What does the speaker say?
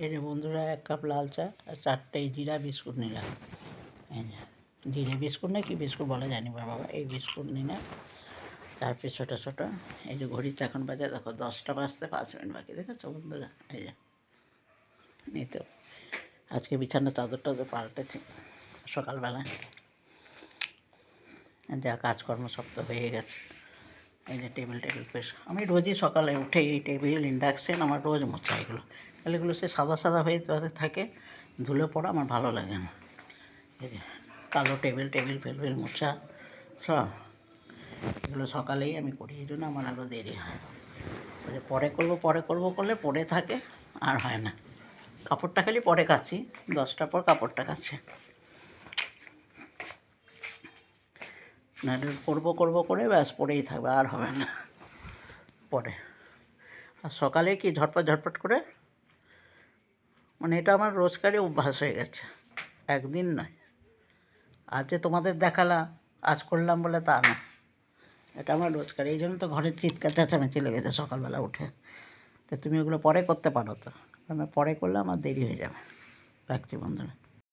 এই যে বন্ধুরা, 1 কাপ লাল চা আর 4টে জিরা বিস্কুট নিলাম। এই যে জিরে বিস্কুট না কি বিস্কুট বলে জানি বাবা, এই বিস্কুট নিলাম 4 পিস ছোটো ছোটো। এই যে ঘড়িতে এখন বাজে দেখো 10টা বাজতে 5 মিনিট বাকি, দেখেছো বন্ধুরা? এই যে এই তো আজকে বিছানার চাদরটা পাল্টেছি সকালবেলা, যা কাজকর্ম সব তো হয়ে গেছে। এই যে টেবিল পেশ আমি রোজই সকালে উঠে এই টেবিল ইন্ডাকশন আমার রোজ মোছা, এগুলো সে সাদা সাদা হয়ে থাকে, ধুলে পড়া আমার ভালো লাগে না। এই যে কালো টেবিল মোছা সব এগুলো সকালেই আমি করি, এই জন্য আমার আরও দেরি হয়। পরে করবো করলে পড়ে থাকে, আর হয় না। কাপড়টা খালি পরে কাচ্ছি, 10টার পর কাপড়টা কাচ্ছি, নাহলে করবো করে ব্যাস পড়েই থাকবে, আর হবে না পরে। আর সকালে কি ঝটপট করে, মানে এটা আমার রোজকারই অভ্যাস হয়ে গেছে, একদিন নয়। আজ যে তোমাদের দেখালাম, আজ করলাম বলে তা না, এটা আমার রোজকার। এই জন্য তো ঘরের চিৎকার চেঁচামেচি লেগেছে সকালবেলা উঠে। তো তুমি ওগুলো পরে করতে পারো তো, আমি পরে করলে আমার দেরি হয়ে যাবে। রাখছি বন্ধুরা।